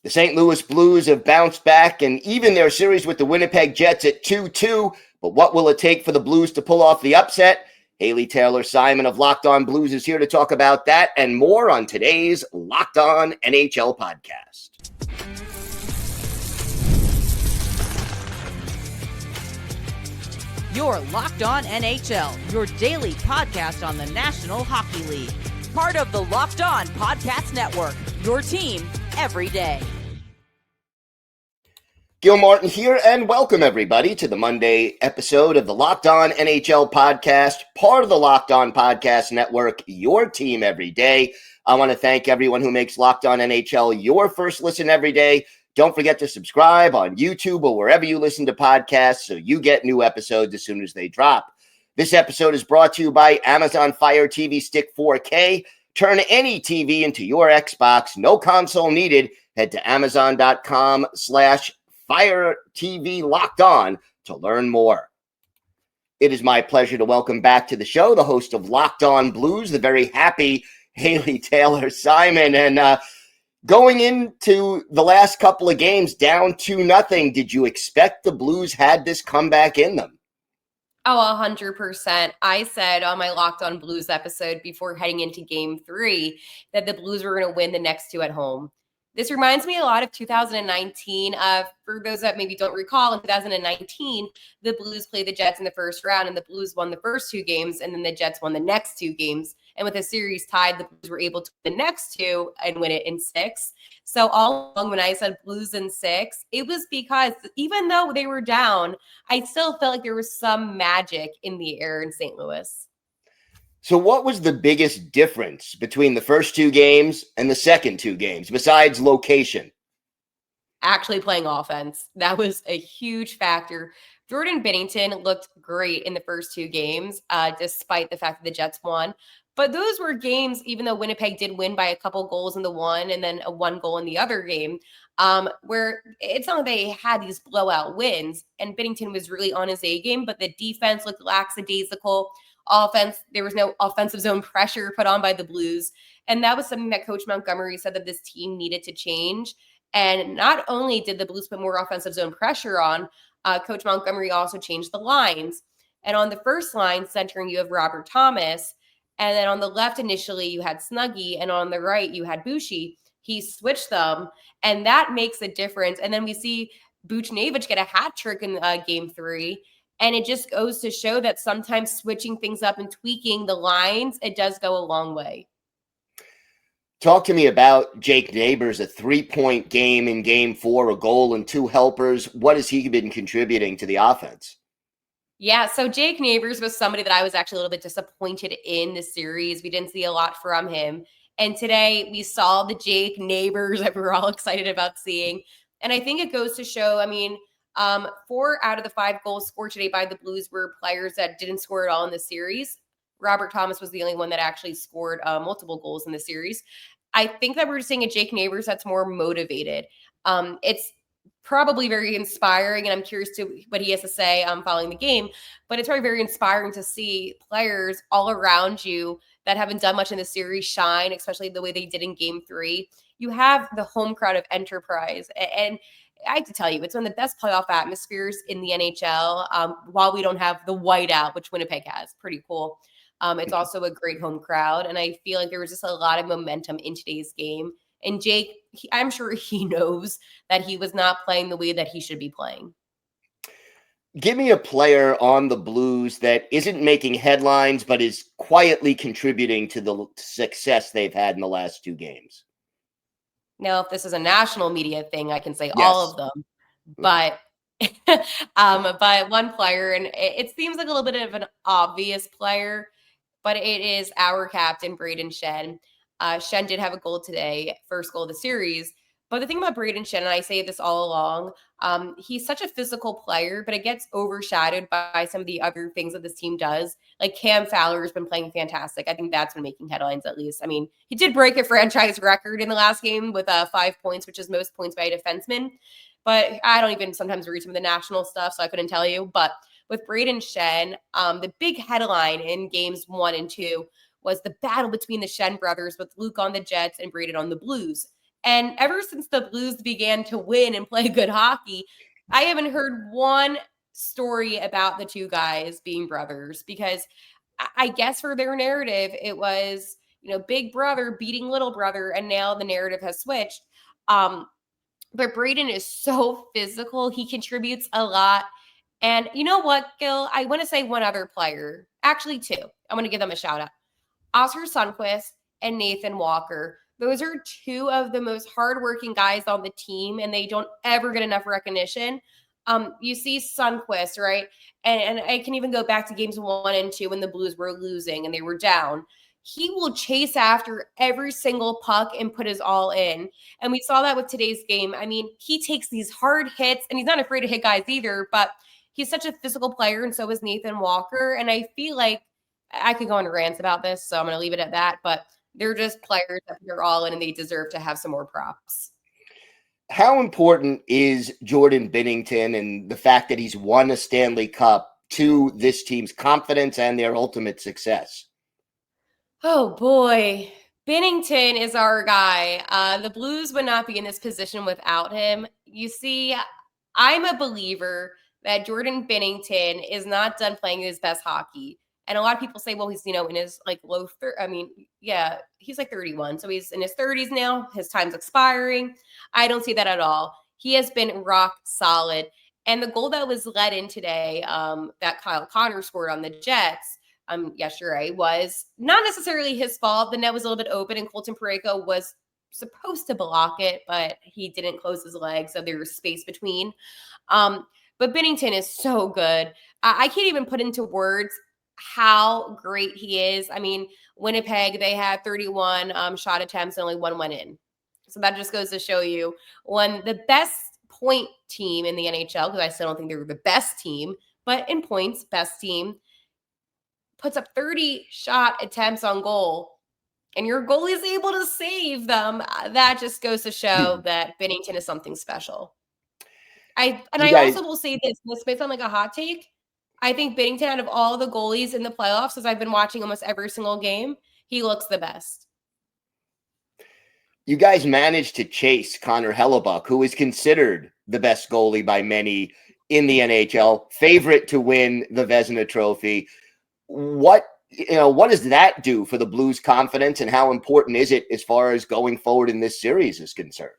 The St. Louis Blues have bounced back and even their series with the Winnipeg Jets at 2-2. But what will it take for the Blues to pull off the upset? Haley Taylor-Simon of Locked On Blues is here to talk about that and more on today's Locked On NHL Podcast. You're Locked On NHL, your daily podcast on the National Hockey League. Part of the Locked On Podcast Network, your team every day. Gil Martin here, and welcome everybody to the Monday episode of the Locked On NHL Podcast, part of the Locked On Podcast Network, your team every day. I want to thank everyone who makes Locked On NHL your first listen every day. Don't forget to subscribe on YouTube or wherever you listen to podcasts so you get new episodes as soon as they drop. This episode is brought to you by Amazon Fire TV Stick 4K. Turn any TV into your Xbox. No console needed. Head to Amazon.com/Fire TV Locked On to learn more. It is my pleasure to welcome back to the show the host of Locked On Blues, the very happy Haley Taylor-Simon. And going into the last couple of games down 2-0, did you expect the Blues had this comeback in them? Oh, 100%. I said on my Locked On Blues episode before heading into Game 3 that the Blues were going to win the next two at home. This reminds me a lot of 2019. For those that maybe don't recall, in 2019, the Blues played the Jets in the first round, and the Blues won the first two games, and then the Jets won the next two games. And with the series tied, the Blues were able to win the next two and win it in 6. So all along when I said Blues in 6, it was because even though they were down, I still felt like there was some magic in the air in St. Louis. So what was the biggest difference between the first two games and the second two games, besides location? Actually playing offense. That was a huge factor. Jordan Binnington looked great in the first two games, despite the fact that the Jets won. But those were games, even though Winnipeg did win by a couple goals in the one and then a one goal in the other game, where it's not like they had these blowout wins. And Binnington was really on his A game, but the defense looked lackadaisical. Offense, there was no offensive zone pressure put on by the Blues. And that was something that Coach Montgomery said that this team needed to change. And not only did the Blues put more offensive zone pressure on, Coach Montgomery also changed the lines. And on the first line, centering, you have Robert Thomas. And then on the left, initially, you had Snuggie. And on the right, you had Bucci. He switched them. And that makes a difference. And then we see Buchnevich get a hat trick in Game 3. And it just goes to show that sometimes switching things up and tweaking the lines, it does go a long way. Talk to me about Jake Neighbors, a 3-point game in Game 4, a goal and 2 helpers. What has he been contributing to the offense? Yeah, so Jake Neighbors was somebody that I was actually a little bit disappointed in the series. We didn't see a lot from him. And today we saw the Jake Neighbors that we were all excited about seeing. And I think it goes to show, 4 out of the 5 goals scored today by the Blues were players that didn't score at all in the series. Robert Thomas was the only one that actually scored multiple goals in the series. I think that we're seeing a Jake Neighbors that's more motivated. It's probably very inspiring, and I'm curious to what he has to say following the game, but it's very, very inspiring to see players all around you that haven't done much in the series shine, especially the way they did in Game 3. You have the home crowd of Enterprise, and I have to tell you, it's one of the best playoff atmospheres in the NHL. While we don't have the whiteout, which Winnipeg has, pretty cool. It's also a great home crowd. And I feel like there was just a lot of momentum in today's game. And Jake, I'm sure he knows that he was not playing the way that he should be playing. Give me a player on the Blues that isn't making headlines, but is quietly contributing to the success they've had in the last 2 games. Now, if this is a national media thing, I can say all of them, but one player, and it seems like a little bit of an obvious player, but it is our captain, Brayden Schenn. Schenn did have a goal today, first goal of the series. But the thing about Brayden Schenn, and I say this all along, he's such a physical player, but it gets overshadowed by some of the other things that this team does. Like Cam Fowler has been playing fantastic. I think that's been making headlines at least. I mean, he did break a franchise record in the last game with 5 points, which is most points by a defenseman. But I don't even sometimes read some of the national stuff, so I couldn't tell you. But with Brayden Schenn, the big headline in games 1 and 2 was the battle between the Schenn brothers with Luke on the Jets and Brayden on the Blues. And ever since the Blues began to win and play good hockey, I haven't heard one story about the two guys being brothers, because I guess for their narrative, it was, big brother beating little brother. And now the narrative has switched. But Braden is so physical. He contributes a lot. And you know what, Gil? I want to say one other player. Actually, two. I'm going to give them a shout out. Oscar Sundquist and Nathan Walker. Those are two of the most hardworking guys on the team, and they don't ever get enough recognition. You see Sundquist, right? And I can even go back to games 1 and 2 when the Blues were losing and they were down. He will chase after every single puck and put his all in. And we saw that with today's game. I mean, he takes these hard hits, and he's not afraid to hit guys either, but he's such a physical player, and so is Nathan Walker. And I feel like I could go on rants about this, so I'm going to leave it at that. But they're just players that they're all in, and they deserve to have some more props. How important is Jordan Binnington and the fact that he's won a Stanley Cup to this team's confidence and their ultimate success? Oh, boy. Binnington is our guy. The Blues would not be in this position without him. You see, I'm a believer that Jordan Binnington is not done playing his best hockey. And a lot of people say, well, he's, in his low 30s. He's 31. So he's in his 30s now. His time's expiring. I don't see that at all. He has been rock solid. And the goal that was let in today, that Kyle Connor scored on the Jets yesterday, was not necessarily his fault. The net was a little bit open, and Colton Parayko was supposed to block it, but he didn't close his legs, so there was space between. But Binnington is so good. I can't even put into words how great he is. I mean, Winnipeg, they had 31 shot attempts and only one went in. So that just goes to show you, when the best point team in the NHL, because I still don't think they were the best team, but in points, best team, puts up 30 shot attempts on goal, and your goalie is able to save them, that just goes to show that Binnington is something special. I also will say this may sound like a hot take. I think Binnington, out of all the goalies in the playoffs, as I've been watching almost every single game, he looks the best. You guys managed to chase Connor Hellebuck, who is considered the best goalie by many in the NHL, favorite to win the Vezina Trophy. What does that do for the Blues' confidence, and how important is it as far as going forward in this series is concerned?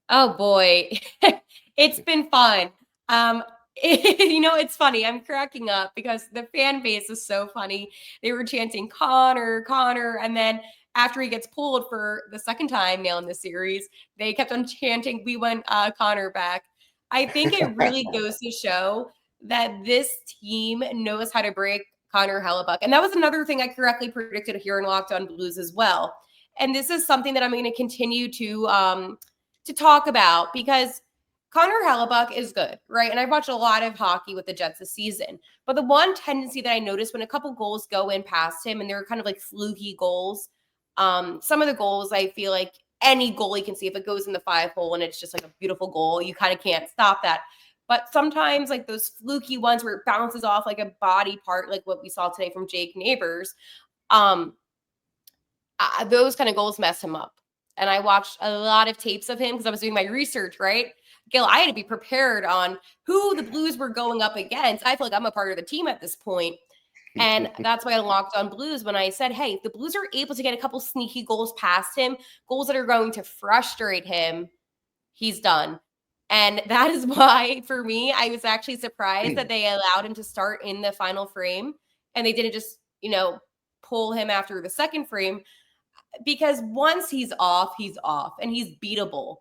Oh boy, it's been fun. It's funny. I'm cracking up because the fan base is so funny. They were chanting Connor, and then after he gets pulled for the second time now in the series, they kept on chanting, we want Connor back. I think it really goes to show that this team knows how to break Connor Hellebuck. And that was another thing I correctly predicted here in Locked On Blues as well. And this is something that I'm going to continue to talk about, because Connor Hellebuck is good, right? And I've watched a lot of hockey with the Jets this season. But the one tendency that I noticed when a couple goals go in past him, and they're kind of like fluky goals, some of the goals I feel like any goalie can see, if it goes in the 5-hole and it's just like a beautiful goal, you kind of can't stop that. But sometimes like those fluky ones where it bounces off like a body part, like what we saw today from Jake Neighbors, those kind of goals mess him up. And I watched a lot of tapes of him because I was doing my research, right? Gil, I had to be prepared on who the Blues were going up against. I feel like I'm a part of the team at this point. And that's why I locked on Blues when I said, hey, if the Blues are able to get a couple sneaky goals past him, goals that are going to frustrate him, he's done. And that is why, for me, I was actually surprised that they allowed him to start in the final frame and they didn't just, pull him after the second frame, because once he's off and he's beatable.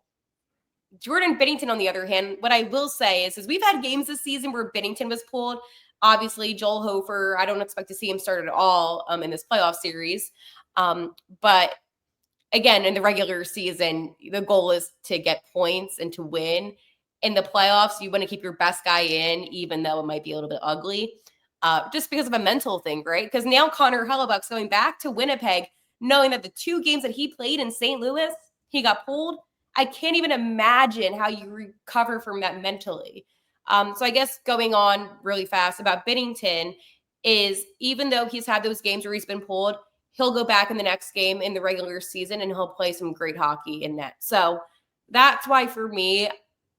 Jordan Binnington, on the other hand, what I will say is we've had games this season where Binnington was pulled. Obviously, Joel Hofer, I don't expect to see him start at all in this playoff series. But again, in the regular season, the goal is to get points and to win. In the playoffs, you want to keep your best guy in, even though it might be a little bit ugly, just because of a mental thing, right? Because now Connor Hellebuck's going back to Winnipeg, knowing that the 2 games that he played in St. Louis, he got pulled. I can't even imagine how you recover from that mentally. So I guess going on really fast about Binnington is, even though he's had those games where he's been pulled, he'll go back in the next game in the regular season and he'll play some great hockey in net. So that's why for me,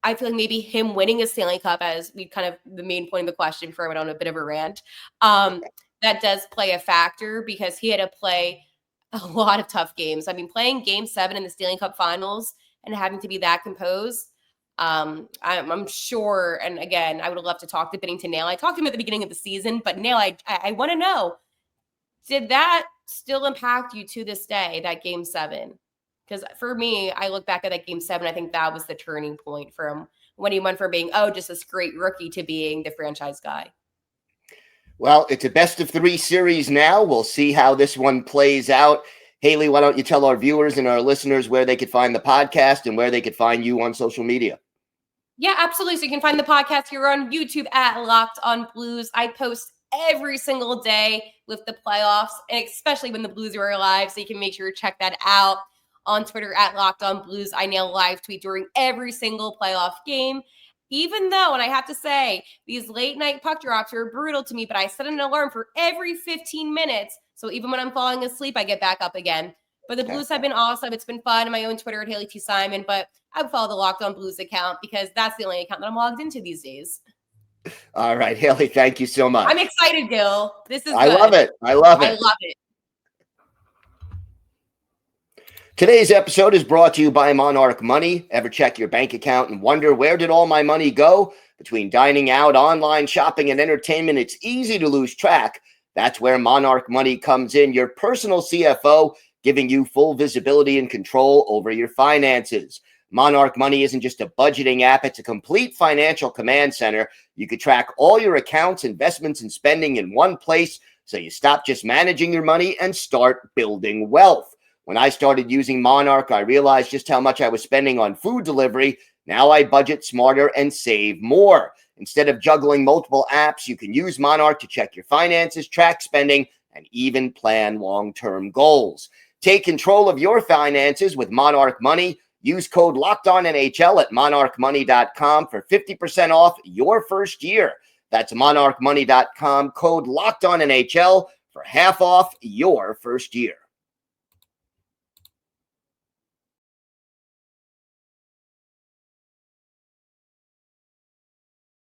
I feel like maybe him winning a Stanley Cup, as we kind of the main point of the question for him, I went on a bit of a rant, that does play a factor because he had to play a lot of tough games. I mean, playing game 7 in the Stanley Cup finals and having to be that composed, I'm sure, and again, I would love to talk to Binnington Nail. I talked to him at the beginning of the season, but Nail, I want to know, did that still impact you to this day, that game 7? Because for me, I look back at that game 7, I think that was the turning point for him when he went from being, just this great rookie to being the franchise guy. Well, it's a best of 3 series now. We'll see how this one plays out. Haley, why don't you tell our viewers and our listeners where they could find the podcast and where they could find you on social media? Yeah, absolutely. So you can find the podcast here on YouTube at Locked On Blues. I post every single day with the playoffs, and especially when the Blues are alive. So you can make sure to check that out on Twitter at Locked On Blues. I now live tweet during every single playoff game. Even though, and I have to say, these late night puck drops are brutal to me, but I set an alarm for every 15 minutes. So even when I'm falling asleep, I get back up again. But the Blues have been awesome. It's been fun on my own Twitter at Haley T. Simon, but I would follow the Locked On Blues account because that's the only account that I'm logged into these days. All right, Haley, thank you so much. I'm excited, Gil. This is I good. love it. I love it. Today's episode is brought to you by Monarch Money. Ever check your bank account and wonder, where did all my money go? Between dining out, online shopping, and entertainment, it's easy to lose track. That's where Monarch Money comes in, your personal CFO, giving you full visibility and control over your finances. Monarch Money isn't just a budgeting app, it's a complete financial command center. You could track all your accounts, investments, and spending in one place, so you stop just managing your money and start building wealth. When I started using Monarch, I realized just how much I was spending on food delivery. Now I budget smarter and save more. Instead of juggling multiple apps, you can use Monarch to check your finances, track spending, and even plan long-term goals. Take control of your finances with Monarch Money. Use code LOCKEDONNHL at monarchmoney.com for 50% off your first year. That's monarchmoney.com, code LOCKEDONNHL for half off your first year.